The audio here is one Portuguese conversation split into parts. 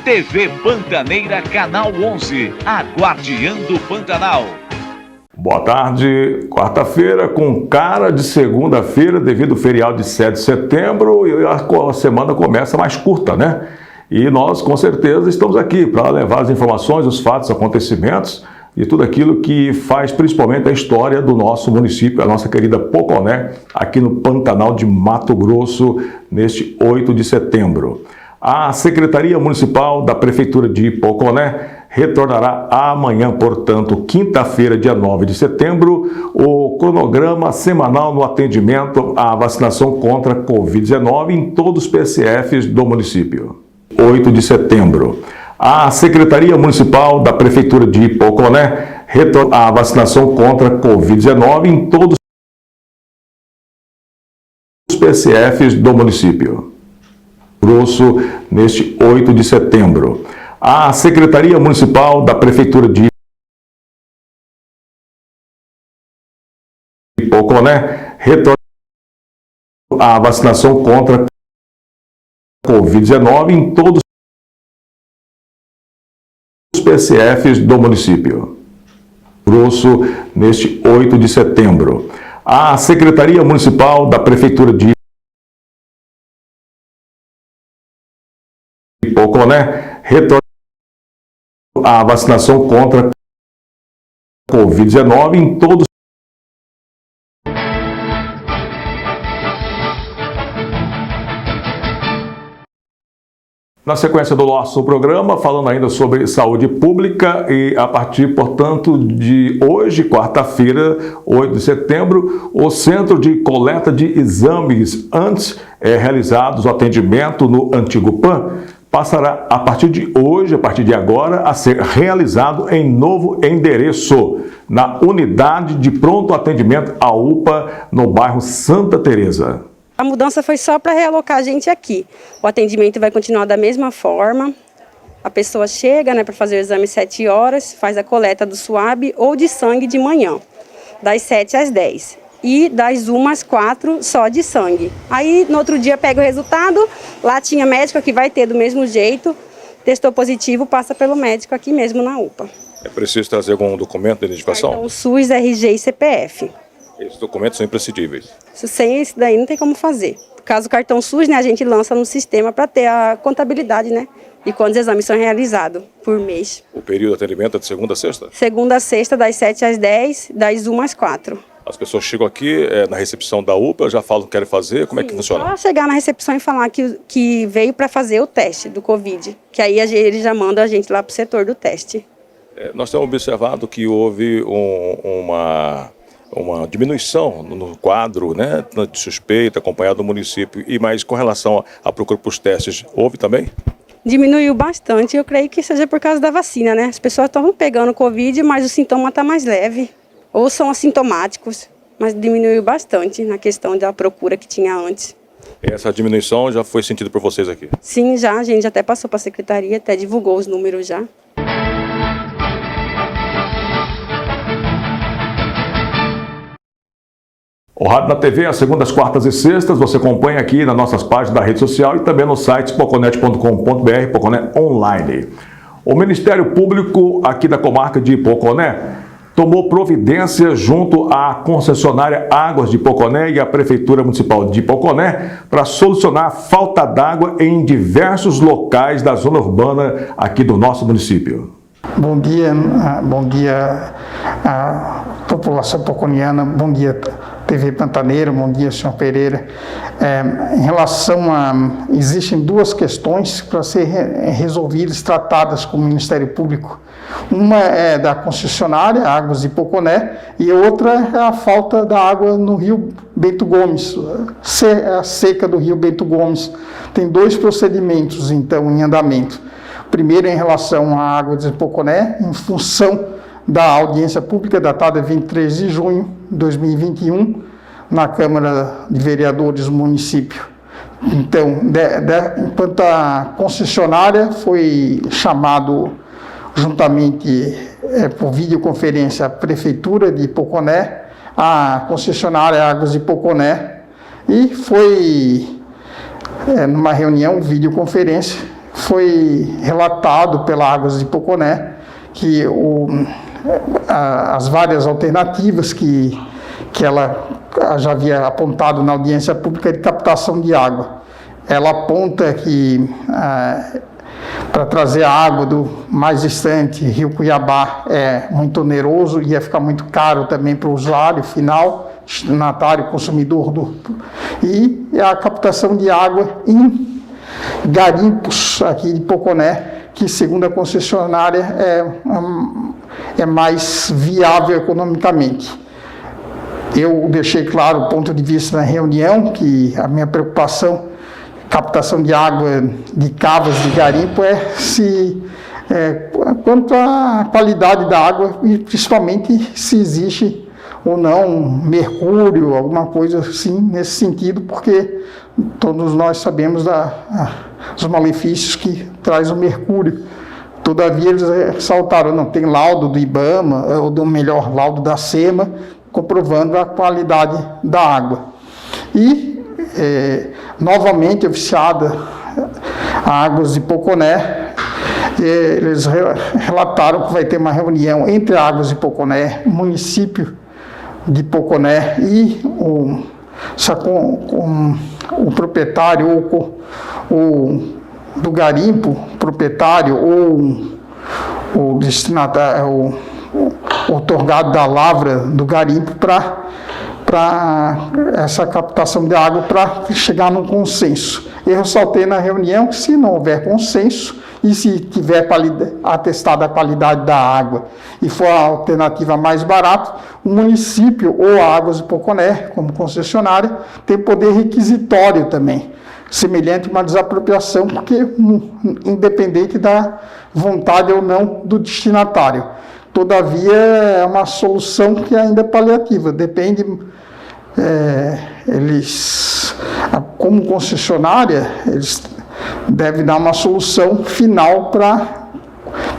TV Pantaneira, Canal 11, a Guardiã do Pantanal. Boa tarde, quarta-feira com cara de segunda-feira devido ao feriado de 7 de setembro e a semana começa mais curta, né? E nós, com certeza, estamos aqui para levar as informações, os fatos, acontecimentos e tudo aquilo que faz principalmente a história do nosso município, a nossa querida Poconé, aqui no Pantanal de Mato Grosso, neste 8 de setembro. A Secretaria Municipal da Prefeitura de Poconé retornará amanhã, portanto, quinta-feira, dia 9 de setembro, o cronograma semanal no atendimento à vacinação contra a Covid-19 em todos os PSFs do município. 8 de setembro. A Secretaria Municipal da Prefeitura de Poconé retorna a vacinação contra a Covid-19 em todos os PSFs do município. Grosso, neste 8 de setembro. A Secretaria Municipal da Prefeitura de Poconé retorna a vacinação contra a Covid-19 em todos os PSFs do município. Grosso, neste 8 de setembro. A Secretaria Municipal da Prefeitura de Poconé retorna a vacinação contra a Covid-19 em todos Na sequência do nosso programa, falando ainda sobre saúde pública e a partir, portanto, de hoje, quarta-feira, 8 de setembro, o Centro de Coleta de Exames antes realizados o atendimento no antigo PAN, passará a partir de hoje, a partir de agora, a ser realizado em novo endereço, na unidade de pronto atendimento, a UPA, no bairro Santa Teresa. A mudança foi só para realocar a gente aqui. O atendimento vai continuar da mesma forma. A pessoa chega, né, para fazer o exame às 7 horas, faz a coleta do suave ou de sangue de manhã, das 7 às 10. E das 1 às 4 só de sangue. Aí no outro dia pega o resultado, lá tinha médico que vai ter do mesmo jeito, testou positivo, passa pelo médico aqui mesmo na UPA. É preciso trazer algum documento de identificação? Então, SUS, RG e CPF. Esses documentos são imprescindíveis. Sem esse daí não tem como fazer. Caso o cartão SUS, né, a gente lança no sistema para ter a contabilidade, né, de quantos exames são realizados por mês. O período de atendimento é de segunda a sexta? Segunda a sexta, das 7 às 10, das 1 às 4. As pessoas chegam aqui na recepção da UPA, já falam o que querem fazer, como é que funciona? Só chegar na recepção e falar que veio para fazer o teste do Covid, que aí ele já manda a gente lá para o setor do teste. Nós temos observado que houve uma diminuição no quadro, né, de suspeita acompanhado do município, e mais com relação à procura por testes, houve também? Diminuiu bastante, eu creio que seja por causa da vacina, né? As pessoas estão pegando Covid, mas o sintoma está mais leve, ou são assintomáticos, mas diminuiu bastante na questão da procura que tinha antes. Essa diminuição já foi sentida por vocês aqui? Sim, já, a gente até passou para a secretaria, até divulgou os números já. O Rádio na TV, às segundas, quartas e sextas, você acompanha aqui nas nossas páginas da rede social e também no site poconet.com.br, Poconé Online. O Ministério Público aqui da comarca de Poconé tomou providência junto à concessionária Águas de Poconé e à Prefeitura Municipal de Poconé para solucionar a falta d'água em diversos locais da zona urbana aqui do nosso município. Bom dia à população poconiana, bom dia TV Pantaneira, bom dia senhor Pereira. Em relação existem duas questões para serem resolvidas, tratadas com o Ministério Público. Uma é da concessionária Águas de Poconé e outra é a falta da água no Rio Bento Gomes, a seca do Rio Bento Gomes. Tem dois procedimentos, então, em andamento. Primeiro, em relação à Água de Poconé, em função da audiência pública datada 23 de junho de 2021, na Câmara de Vereadores do município. Então, enquanto a concessionária foi chamado juntamente por videoconferência a Prefeitura de Poconé, a concessionária Águas de Poconé, e foi numa reunião, videoconferência, foi relatado pela Águas de Poconé que as várias alternativas que ela já havia apontado na audiência pública de captação de água. Ela aponta que para trazer a água do mais distante, Rio Cuiabá, é muito oneroso e ia ficar muito caro também para o usuário final, destinatário, consumidor e a captação de água em garimpos aqui de Poconé, que segundo a concessionária é mais viável economicamente. Eu deixei claro o ponto de vista na reunião, que a minha preocupação, captação de água de cavas de garimpo, quanto à qualidade da água e principalmente se existe ou não mercúrio, alguma coisa assim nesse sentido, porque todos nós sabemos dos malefícios que traz o mercúrio. Todavia eles ressaltaram, não tem laudo do IBAMA, ou do melhor, laudo da SEMA, comprovando a qualidade da água. E, novamente, oficiada a Águas de Poconé, eles relataram que vai ter uma reunião entre Águas de Poconé, município de Poconé e o proprietário ou do garimpo, proprietário ou o destinatário, o otorgado da lavra do garimpo para essa captação de água, para chegar num consenso. Eu ressaltei na reunião que se não houver consenso e se tiver atestada a qualidade da água e for a alternativa mais barata, o município ou a Águas de Poconé, como concessionária, tem poder requisitório também, semelhante a uma desapropriação, porque independente da vontade ou não do destinatário. Todavia, é uma solução que ainda é paliativa, depende, como concessionária, eles devem dar uma solução final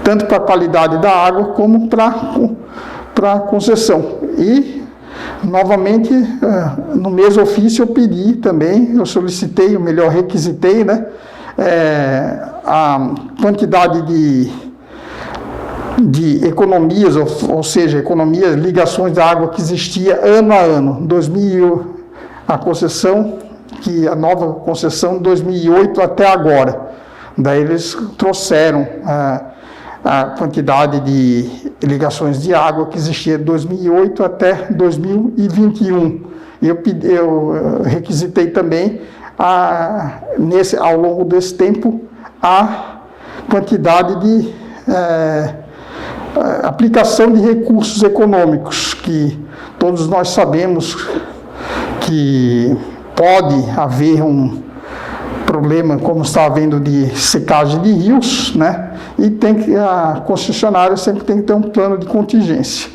tanto para a qualidade da água como para a concessão. E, novamente, no mesmo ofício eu pedi também, eu solicitei, ou melhor, requisitei, né, a quantidade de economias, ou seja, economias, ligações da água que existia ano a ano. 2000, a concessão, a nova concessão de 2008 até agora. Daí eles trouxeram a quantidade de ligações de água que existia de 2008 até 2021. Eu requisitei também, ao longo desse tempo, a quantidade de aplicação de recursos econômicos, que todos nós sabemos que pode haver um problema, como está havendo, de secagem de rios, né? E a concessionária sempre tem que ter um plano de contingência.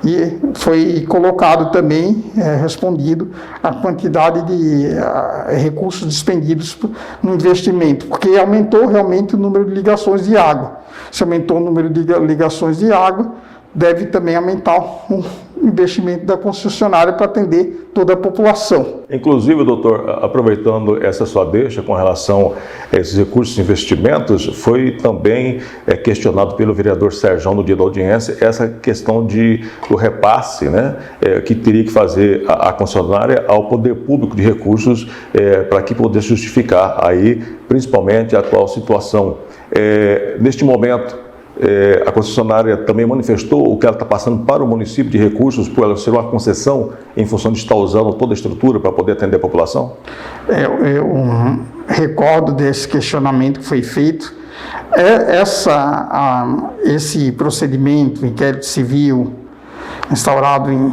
E foi colocado também, respondido, a quantidade de recursos despendidos no investimento, porque aumentou realmente o número de ligações de água. Se aumentou o número de ligações de água, deve também aumentar o investimento da concessionária para atender toda a população. Inclusive, doutor, aproveitando essa sua deixa com relação a esses recursos de investimentos, foi também questionado pelo vereador Sérgio no dia da audiência essa questão do repasse, né, que teria que fazer a concessionária ao poder público de recursos para que pudesse justificar aí, principalmente, a atual situação. Neste momento, a concessionária também manifestou o que ela está passando para o município de recursos, por ela ser uma concessão em função de estar usando toda a estrutura para poder atender a população? Eu recordo desse questionamento que foi feito. Esse procedimento, inquérito civil, instaurado em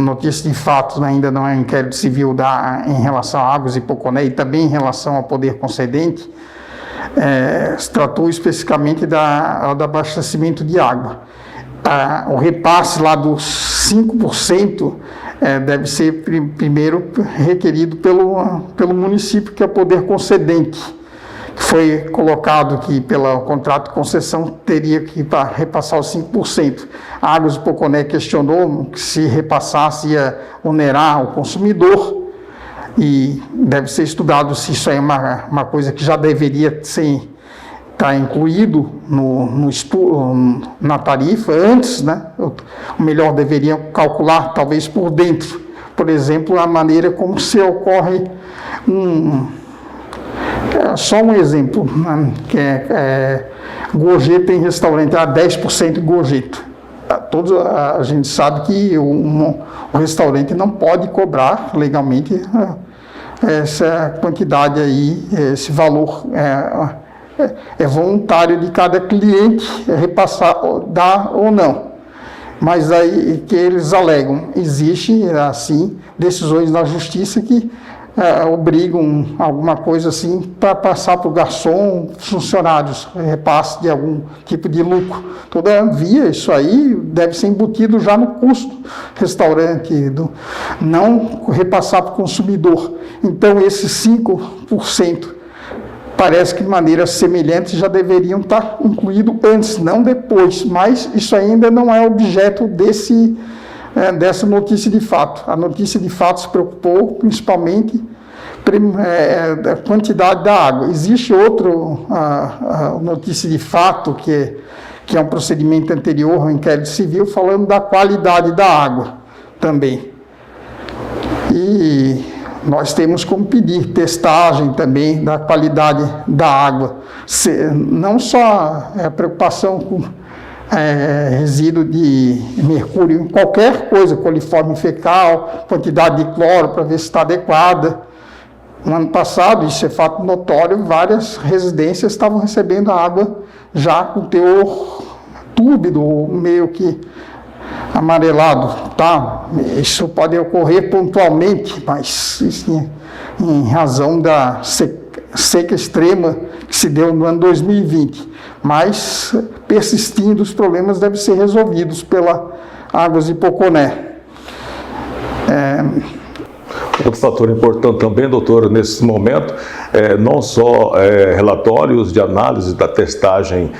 notícia de fatos, ainda não é um inquérito civil em relação a Águas de Poconé e também em relação ao poder concedente, se tratou especificamente do abastecimento de água. O repasse lá dos 5% deve ser primeiro requerido pelo município, que é o poder concedente. Foi colocado que, pelo contrato de concessão, teria que repassar os 5%. A Águas de Poconé questionou que se repassasse ia onerar o consumidor, e deve ser estudado se isso é uma coisa que já deveria ser está incluído na tarifa antes, né? O melhor deveria calcular talvez por dentro, por exemplo, a maneira como se ocorre só um exemplo, né? Que gorjeta em restaurante, 10% de gorjeta. A gente sabe que o restaurante não pode cobrar legalmente essa quantidade aí, esse valor é voluntário de cada cliente repassar, dar ou não. Mas aí que eles alegam, existe assim decisões da justiça que obrigam alguma coisa assim para passar para o garçom, funcionários, repasse de algum tipo de lucro. Todavia, isso aí deve ser embutido já no custo do restaurante, não repassar para o consumidor. Então, esses 5% parece que de maneira semelhante já deveriam estar incluídos antes, não depois, mas isso ainda não é objeto dessa notícia de fato. A notícia de fato se preocupou principalmente da quantidade da água. Existe outra notícia de fato, que é um procedimento anterior ao inquérito civil, falando da qualidade da água também. E nós temos como pedir testagem também da qualidade da água. Não só a preocupação com resíduo de mercúrio em qualquer coisa, coliforme fecal, quantidade de cloro para ver se está adequada. No ano passado, isso é fato notório, várias residências estavam recebendo água já com teor túbido, meio que amarelado, tá? Isso pode ocorrer pontualmente, mas isso, em razão da seca extrema que se deu no ano 2020. Mas, persistindo, os problemas devem ser resolvidos pela Águas de Poconé. Outro fator importante também, doutor, nesse momento, não só relatórios de análise da testagem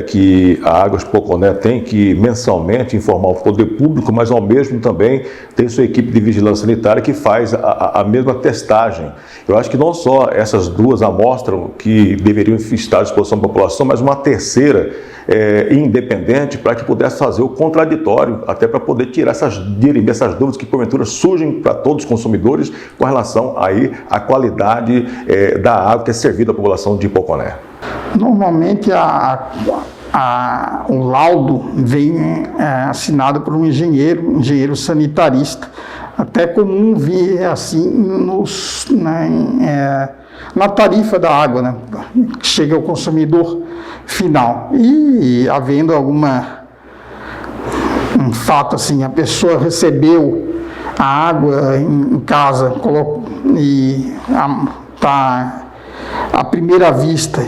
que a Águas de Poconé tem que mensalmente informar o poder público, mas ao mesmo também tem sua equipe de vigilância sanitária que faz a mesma testagem. Eu acho que não só essas duas amostram que deveriam estar à disposição da população, mas uma terceira independente para que pudesse fazer o contraditório, até para poder dirimir essas dúvidas que porventura surgem para todos os consumidores com relação aí à qualidade da água que é servida à população de Poconé. Normalmente o laudo vem assinado por um engenheiro sanitarista. Até comum vir assim na tarifa da água, né, que chega ao consumidor final. E havendo um fato assim, a pessoa recebeu a água em casa e está à primeira vista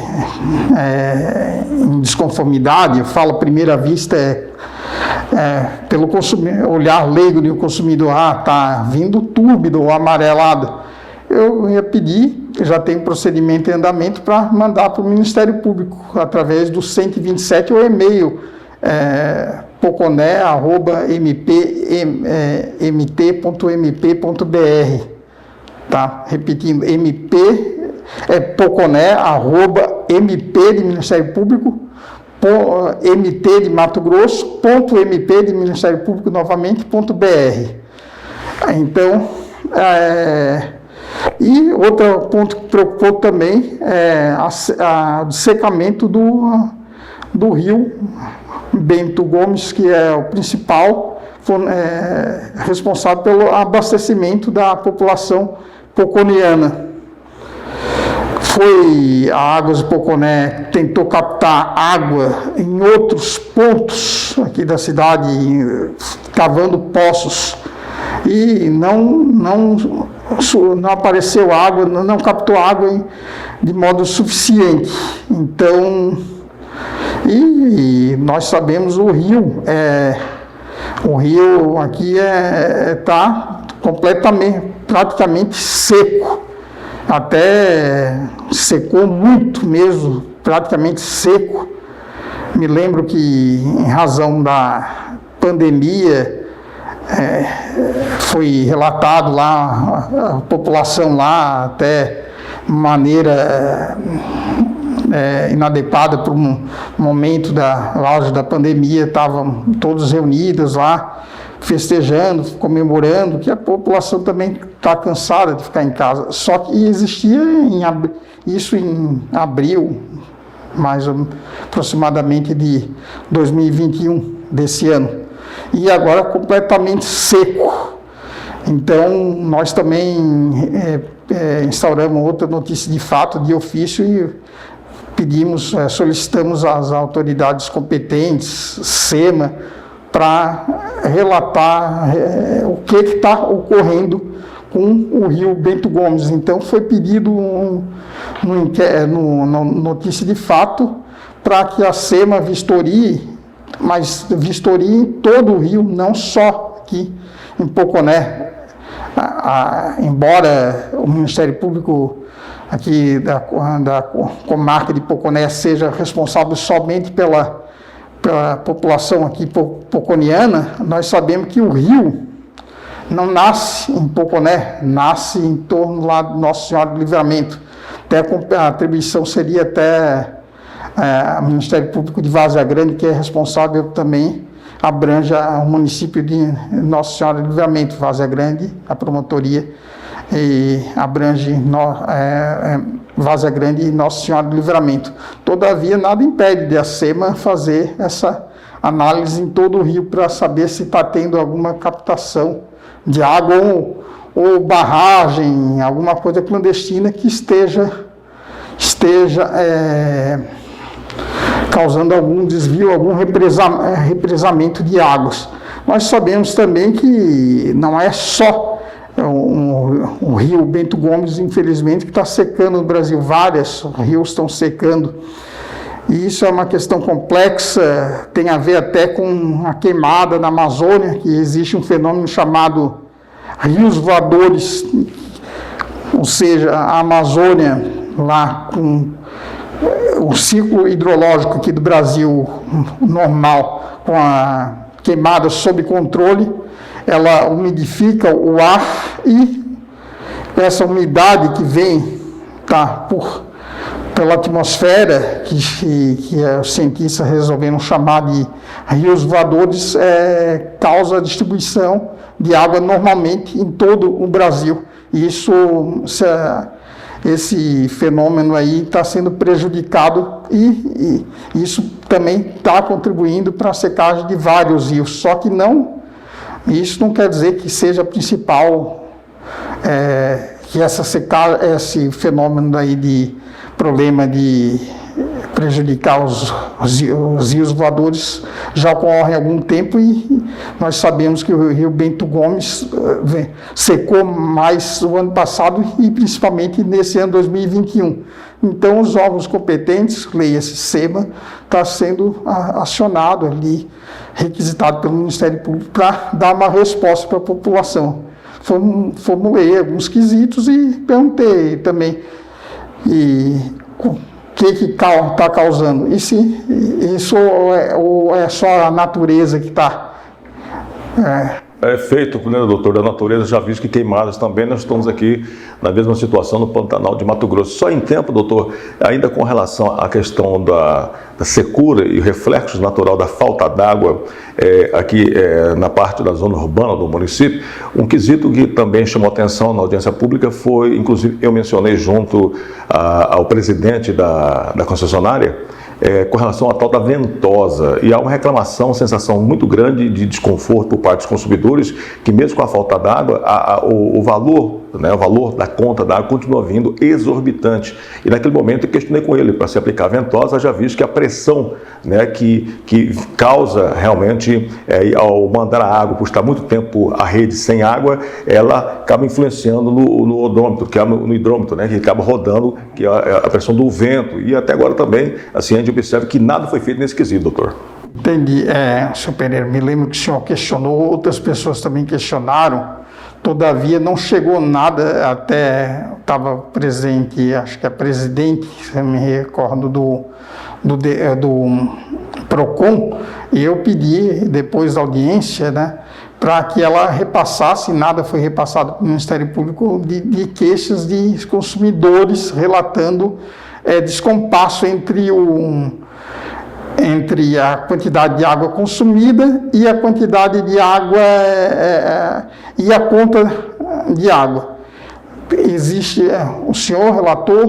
em desconformidade. Eu falo primeira vista pelo olhar leigo do consumidor, está vindo túbido ou amarelado. Eu ia pedir, já tem procedimento em andamento para mandar para o Ministério Público através do 127 ou e-mail poconé@mt.mp.br, tá? Repetindo, poconé@mp de Ministério Público, mt de Mato Grosso, .mp de Ministério Público novamente, .br. Então, e outro ponto que preocupou também é o secamento do rio Bento Gomes, que é o principal responsável pelo abastecimento da população poconiana. A Águas de Poconé tentou captar água em outros pontos aqui da cidade, cavando poços, e não apareceu água, não captou água de modo suficiente. Então, e nós sabemos o rio aqui está praticamente seco. Até secou muito mesmo, praticamente seco. Me lembro que, em razão da pandemia, foi relatado lá, a população lá, até de maneira inadequada para um momento da auge da pandemia, estavam todos reunidos lá, festejando, comemorando, que a população também está cansada de ficar em casa. Só que existia isso em abril, aproximadamente de 2021, desse ano, e agora completamente seco. Então, nós também instauramos outra notícia de fato, de ofício, e pedimos, solicitamos às autoridades competentes, SEMA, para relatar o que está ocorrendo com o rio Bento Gomes. Então, foi pedido uma notícia de fato para que a SEMA vistorie, mas vistorie em todo o rio, não só aqui em Poconé. Embora o Ministério Público aqui da comarca de Poconé seja responsável somente pela população aqui poconiana, nós sabemos que o rio não nasce em Poconé, nasce em torno lá do Nossa Senhora do Livramento. Até a atribuição seria até o Ministério Público de Várzea Grande, que é responsável também, abrange o município de Nossa Senhora do Livramento, Várzea Grande, a promotoria, e abrange Várzea Grande e Nossa Senhora do Livramento. Todavia, nada impede de a SEMA fazer essa análise em todo o rio para saber se está tendo alguma captação de água ou barragem, alguma coisa clandestina que esteja causando algum desvio, algum represamento de águas. Nós sabemos também que não é só o rio Bento Gomes, infelizmente, que está secando no Brasil. Vários rios estão secando. E isso é uma questão complexa, tem a ver até com a queimada na Amazônia, que existe um fenômeno chamado rios voadores, ou seja, a Amazônia, lá com o ciclo hidrológico aqui do Brasil normal, com a queimada sob controle, ela umidifica o ar, e essa umidade que vem pela atmosfera, que os cientistas resolveram chamar de rios voadores, causa a distribuição de água normalmente em todo o Brasil. E esse fenômeno aí está sendo prejudicado, e isso também está contribuindo para a secagem de vários rios. Só que isso não quer dizer que seja a principal, que esse fenômeno aí de problema de prejudicar os rios voadores já ocorre há algum tempo, e nós sabemos que o rio Bento Gomes secou mais o ano passado e principalmente nesse ano 2021. Então, os órgãos competentes, leia-se SEMA, está sendo acionado ali, requisitado pelo Ministério Público para dar uma resposta para a população. Formulei alguns quesitos e perguntei também o que está causando. E se isso é só a natureza que está... É efeito, né, doutor, da natureza, já visto que queimadas também. Nós estamos aqui na mesma situação no Pantanal de Mato Grosso. Só em tempo, doutor, ainda com relação à questão da secura e o reflexo natural da falta d'água aqui na parte da zona urbana do município, um quesito que também chamou atenção na audiência pública foi, inclusive eu mencionei junto ao presidente da concessionária, com relação à tal da ventosa, e há uma reclamação, uma sensação muito grande de desconforto por parte dos consumidores, que mesmo com a falta d'água, o valor da conta d'água continua vindo exorbitante. E naquele momento eu questionei com ele para se aplicar a ventosa, já visto que a pressão, né, que causa realmente, ao mandar a água, por estar muito tempo a rede sem água, ela acaba influenciando no odômetro, que é no hidrômetro, né, que acaba rodando, que é a pressão do vento. E até agora também, assim, a gente observa que nada foi feito nesse quesito, doutor. Entendi. Senhor Pereira, me lembro que o senhor questionou, outras pessoas também questionaram, todavia não chegou nada, até estava presente, acho que a presidente, eu me recordo do PROCON, e eu pedi, depois da audiência, né, para que ela repassasse, nada foi repassado para o Ministério Público, de queixas de consumidores relatando descompasso entre a quantidade de água consumida e a quantidade de água e a conta de água. Existe o senhor relator,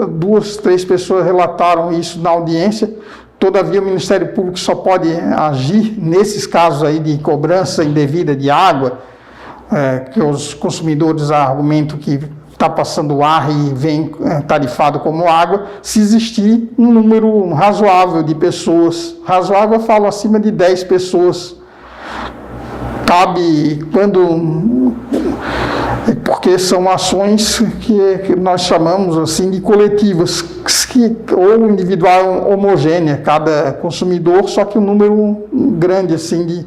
duas, três pessoas relataram isso na audiência. Todavia, o Ministério Público só pode agir nesses casos aí de cobrança indevida de água, que os consumidores argumentam que está passando ar e vem tarifado como água, se existir um número razoável de pessoas. Razoável, eu falo acima de 10 pessoas. Cabe porque são ações que nós chamamos assim de coletivas, ou individual homogênea, cada consumidor, só que um número grande assim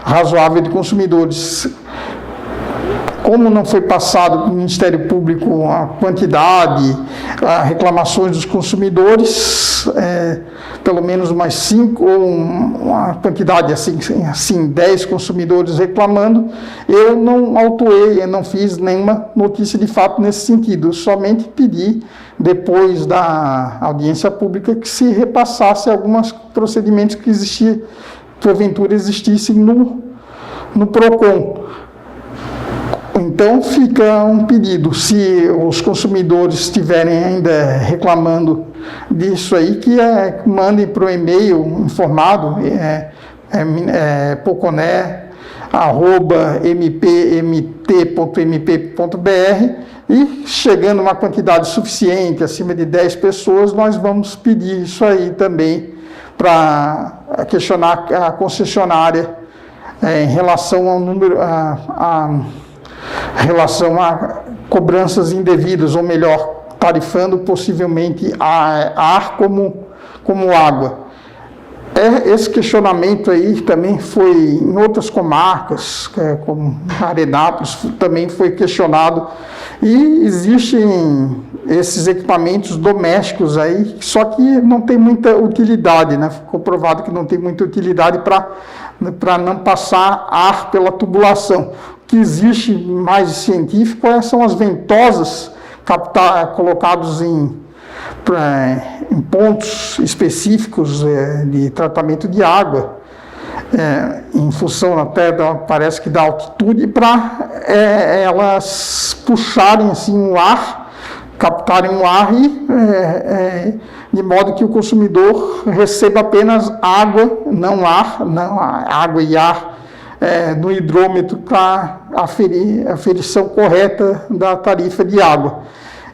razoável de consumidores. Como não foi passado para o Ministério Público a quantidade, as reclamações dos consumidores, pelo menos mais 5, ou uma quantidade assim 10 consumidores reclamando, eu não autuei, eu não fiz nenhuma notícia de fato nesse sentido, eu somente pedi, depois da audiência pública, que se repassasse alguns procedimentos que porventura existissem no PROCON. Então fica um pedido, se os consumidores estiverem ainda reclamando disso aí, que mandem para o e-mail informado, poconé@mpmt.mp.br, e chegando uma quantidade suficiente, acima de 10 pessoas, nós vamos pedir isso aí também para questionar a concessionária em relação ao número, relação a cobranças indevidas, ou melhor, tarifando possivelmente ar como água. Esse questionamento aí também foi em outras comarcas, como Arenápolis, também foi questionado, e existem esses equipamentos domésticos aí, só que não tem muita utilidade, né? Ficou provado que não tem muita utilidade para não passar ar pela tubulação. O que existe mais científico são as ventosas colocados em pontos específicos de tratamento de água, em função até parece que da altitude, para elas puxarem assim o ar, captarem o ar de modo que o consumidor receba apenas água, não ar, água e ar no hidrômetro para aferir a aferição correta da tarifa de água.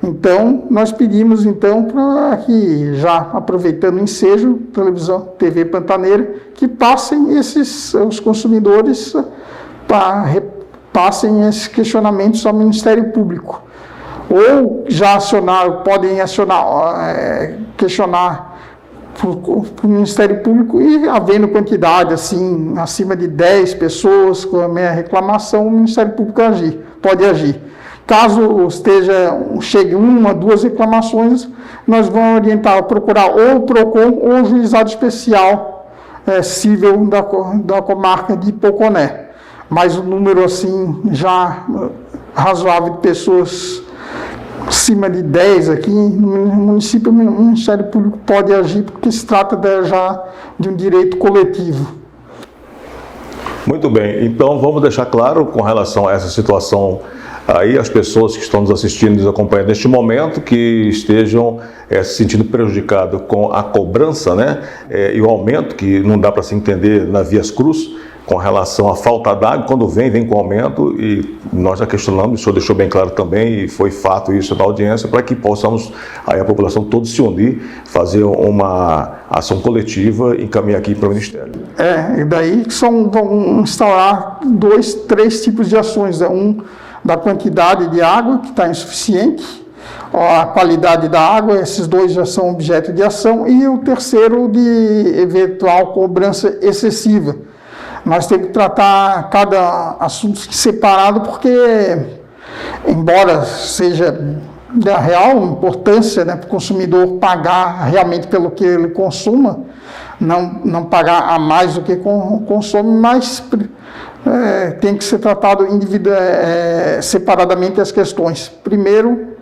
Então, nós pedimos para que, já aproveitando o ensejo, televisão, TV Pantaneira, que passem os consumidores, passem esses questionamentos ao Ministério Público. Ou já podem questionar para o Ministério Público, e havendo quantidade assim, acima de 10 pessoas com a minha reclamação, o Ministério Público pode agir. Caso chegue uma, duas reclamações, nós vamos orientar a procurar ou o PROCON ou o Juizado Especial Cível da comarca de Poconé. Mas o número assim já razoável de pessoas, acima de 10 aqui no município, o Ministério Público pode agir, porque se trata já de um direito coletivo. Muito bem, então vamos deixar claro com relação a essa situação aí, as pessoas que estão nos assistindo e nos acompanhando neste momento, que estejam se sentindo prejudicados com a cobrança, né, e o aumento, que não dá para se entender na Vias Cruz, com relação à falta d'água, quando vem com aumento, e nós já questionamos, o senhor deixou bem claro também, e foi fato isso na audiência, para que possamos, aí a população toda se unir, fazer uma ação coletiva e encaminhar aqui para o Ministério. E daí vão instaurar 2, 3 tipos de ações, da quantidade de água, que está insuficiente, a qualidade da água, esses 2 já são objeto de ação, e o terceiro de eventual cobrança excessiva. Nós temos que tratar cada assunto separado, porque, embora seja da real importância, né, para o consumidor pagar realmente pelo que ele consuma, não pagar a mais do que consome, mas tem que ser tratado separadamente as questões. Primeiro,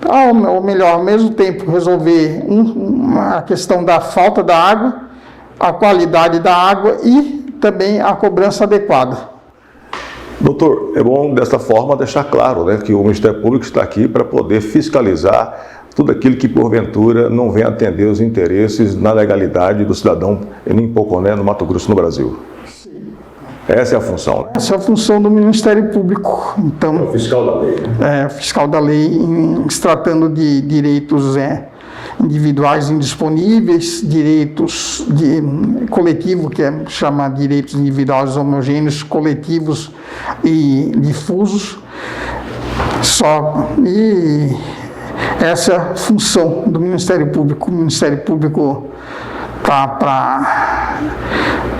ou melhor, ao mesmo tempo resolver a questão da falta da água, a qualidade da água e também a cobrança adequada. Doutor, é bom dessa forma deixar claro, né, que o Ministério Público está aqui para poder fiscalizar tudo aquilo que porventura não vem atender os interesses na legalidade do cidadão em Poconé, no Mato Grosso, no Brasil. Essa é a função, né? Essa é a função do Ministério Público. Então, É o fiscal da lei. o fiscal da lei, em se tratando de direitos individuais indisponíveis, direitos coletivo, que chama direitos individuais homogêneos, coletivos e difusos. E essa é a função do Ministério Público. O Ministério Público está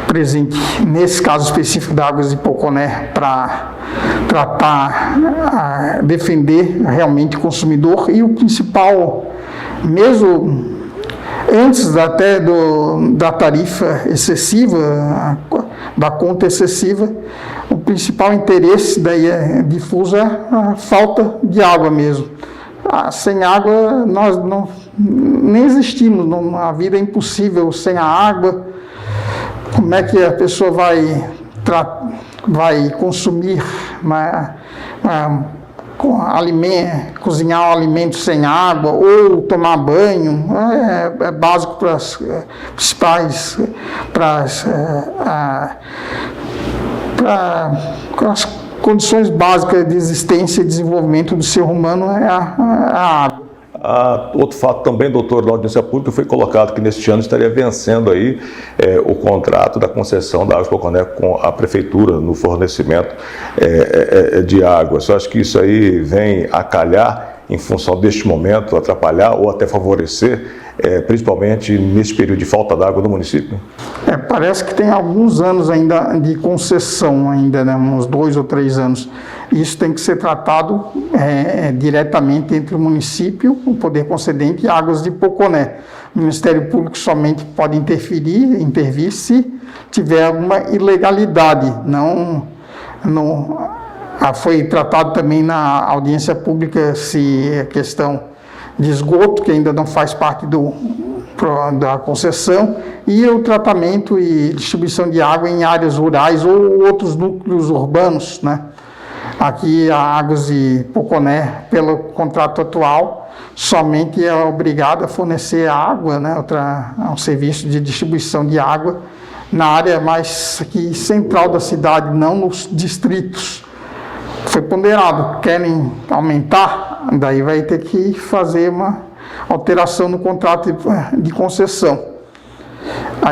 presente nesse caso específico da Águas de Poconé para tratar, defender realmente o consumidor, e o principal, mesmo antes até da tarifa excessiva, da conta excessiva, o principal interesse daí difuso é a falta de água mesmo. Sem água nós nem existimos, a vida é impossível sem a água. Como é que a pessoa vai consumir cozinhar um alimento sem água ou tomar banho? É básico para as principais, para as condições básicas de existência e desenvolvimento do ser humano, é a água. Outro fato também, doutor, da audiência pública, foi colocado que neste ano estaria vencendo aí o contrato da concessão da Águas de Poconé com a prefeitura no fornecimento de água. Você acha que isso aí vem a calhar em função deste momento, atrapalhar ou até favorecer, principalmente nesse período de falta d'água no município? Parece que tem alguns anos ainda de concessão, ainda, né, uns 2 ou 3 anos. Isso tem que ser tratado diretamente entre o município, o poder concedente e Águas de Poconé. O Ministério Público somente pode intervir se tiver alguma ilegalidade. Foi tratado também na audiência pública se a questão de esgoto, que ainda não faz parte da concessão, e o tratamento e distribuição de água em áreas rurais ou outros núcleos urbanos, né? Aqui a Águas de Poconé, pelo contrato atual, somente é obrigada a fornecer água, né, um serviço de distribuição de água na área mais aqui central da cidade, não nos distritos. Foi ponderado, querem aumentar, daí vai ter que fazer uma alteração no contrato de concessão.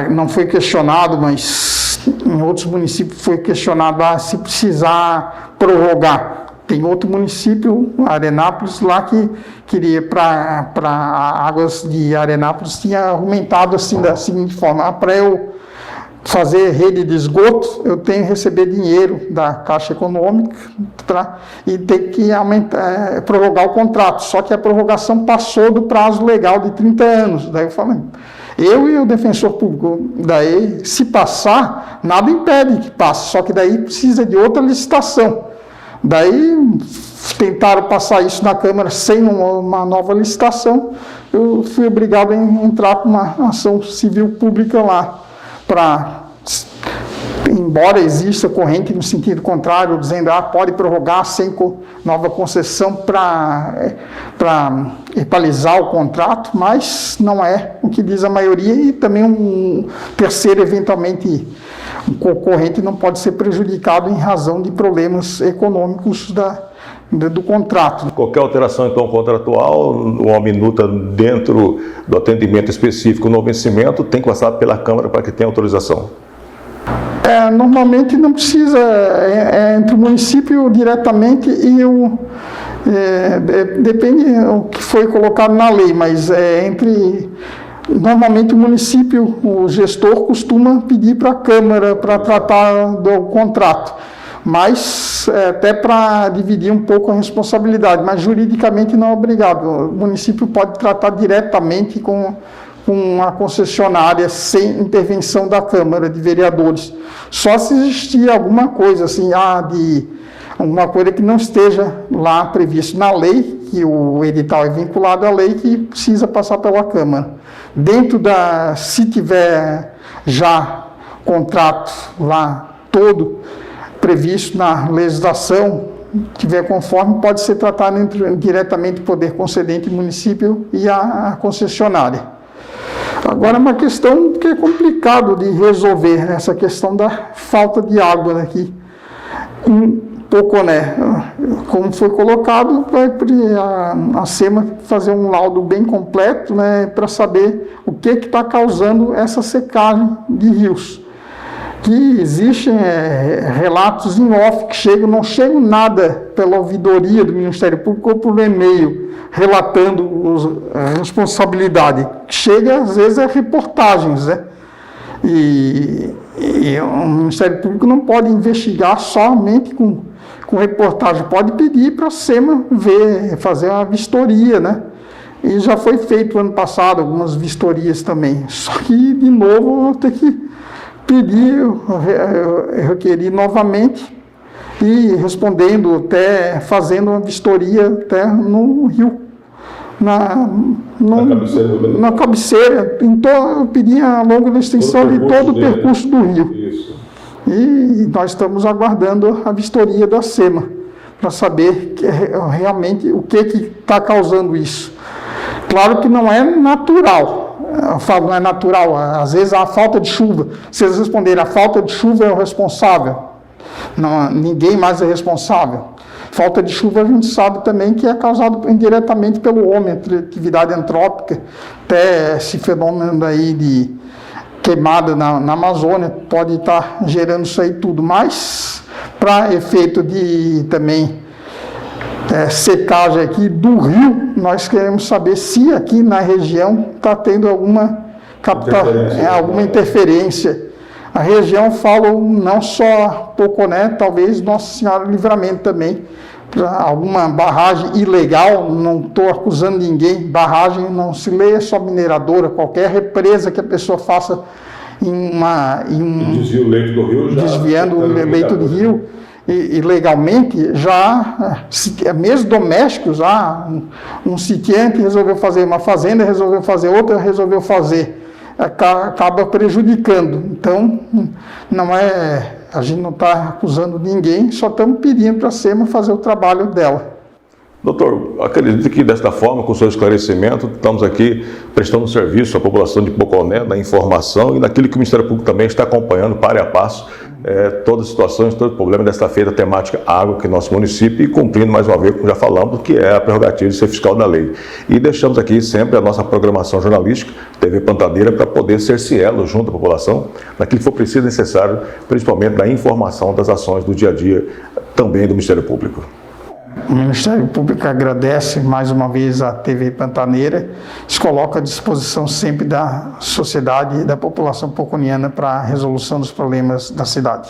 Não foi questionado, mas em outros municípios foi questionado se precisar prorrogar. Tem outro município, Arenápolis, lá que queria, para Águas de Arenápolis, tinha aumentado assim da seguinte forma: para eu fazer rede de esgoto, eu tenho que receber dinheiro da Caixa Econômica e ter que prorrogar o contrato. Só que a prorrogação passou do prazo legal de 30 anos. Daí eu falei, eu e o defensor público, daí se passar, nada impede que passe, só que daí precisa de outra licitação. Daí tentaram passar isso na Câmara sem uma nova licitação. Eu fui obrigado a entrar com uma ação civil pública lá, embora exista corrente no sentido contrário, dizendo pode prorrogar sem nova concessão para equalizar o contrato, mas não é o que diz a maioria, e também um terceiro, eventualmente, um concorrente não pode ser prejudicado em razão de problemas econômicos do contrato. Qualquer alteração, então, contratual, uma minuta dentro do atendimento específico no vencimento, tem que passar pela Câmara para que tenha autorização? Normalmente não precisa, entre o município diretamente e depende do que foi colocado na lei, mas normalmente o município, o gestor costuma pedir para a Câmara para tratar do contrato, mas até para dividir um pouco a responsabilidade, mas juridicamente não é obrigado. O município pode tratar diretamente com a concessionária sem intervenção da Câmara de Vereadores. Só se existir alguma coisa assim, alguma coisa que não esteja lá previsto na lei, que o edital é vinculado à lei que precisa passar pela Câmara. Se tiver já contrato lá todo previsto na legislação, tiver conforme, pode ser tratado diretamente o poder concedente, município e a concessionária. Agora, uma questão que é complicado de resolver, essa questão da falta de água aqui em Poconé. Como foi colocado, vai a SEMA fazer um laudo bem completo, né, para saber o que está causando essa secagem de rios. Que existem relatos em off que não chegam nada pela ouvidoria do Ministério Público ou por e-mail relatando a responsabilidade. Chega, às vezes, reportagens, né? E o Ministério Público não pode investigar somente com reportagem, pode pedir para a SEMA fazer uma vistoria, né? E já foi feito ano passado algumas vistorias também. Só que, de novo, eu vou ter que requerir novamente e respondendo, fazendo uma vistoria até no rio, na cabeceira. Então, eu pedi a longa extensão de todo o percurso do rio. Isso. E nós estamos aguardando a vistoria da SEMA para saber realmente o que está causando isso. Claro que não é natural. Eu falo, não é natural, às vezes a falta de chuva. Se eles responderem, a falta de chuva é o responsável. Não, ninguém mais é responsável. Falta de chuva a gente sabe também que é causado indiretamente pelo homem, atividade antrópica, até esse fenômeno aí de queimada na Amazônia pode estar gerando isso aí tudo. Mas, para efeito de também secagem aqui do rio, nós queremos saber se aqui na região está tendo alguma interferência. A região, falo não só Poconé, talvez Nossa Senhora do Livramento também, para alguma barragem ilegal, não estou acusando ninguém, barragem não se lê só mineradora, qualquer represa que a pessoa faça desvia o leito do rio, desviando o leito do rio, ilegalmente, mesmo domésticos, um sitiante resolveu fazer, uma fazenda resolveu fazer, outra resolveu fazer, acaba prejudicando. Então, a gente não está acusando ninguém, só estamos pedindo para a SEMA fazer o trabalho dela. Doutor, acredito que desta forma, com o seu esclarecimento, estamos aqui prestando serviço à população de Poconé, na informação e naquilo que o Ministério Público também está acompanhando, passo a passo, todas as situações, todo o problema desta feira temática água aqui no nosso município e cumprindo mais uma vez, como já falamos, que é a prerrogativa de ser fiscal da lei. E deixamos aqui sempre a nossa programação jornalística, TV Pantaneira, para poder ser cielo junto à população, naquilo que for preciso e necessário, principalmente na informação das ações do dia a dia também do Ministério Público. O Ministério Público agradece mais uma vez a TV Pantaneira, se coloca à disposição sempre da sociedade e da população poconiana para a resolução dos problemas da cidade.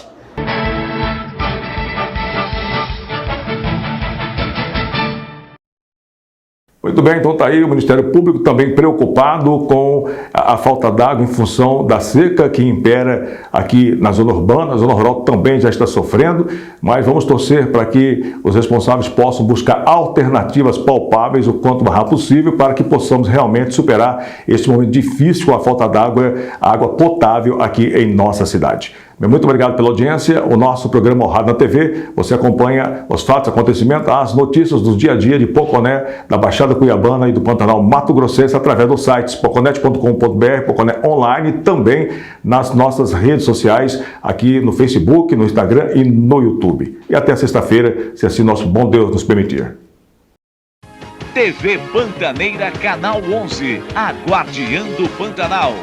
Muito bem, então está aí o Ministério Público também preocupado com a falta d'água em função da seca que impera aqui na zona urbana. A zona rural também já está sofrendo, mas vamos torcer para que os responsáveis possam buscar alternativas palpáveis o quanto mais rápido possível para que possamos realmente superar este momento difícil com a falta d'água, água potável aqui em nossa cidade. Muito obrigado pela audiência. O nosso programa Rádio na TV, você acompanha os fatos, acontecimentos, as notícias do dia a dia de Poconé, da Baixada Cuiabana e do Pantanal Mato Grossense através dos sites poconet.com.br, Poconé Online, também nas nossas redes sociais, aqui no Facebook, no Instagram e no YouTube. E até sexta-feira, se assim nosso bom Deus nos permitir. TV Pantaneira, Canal 11, a Guardiã do Pantanal.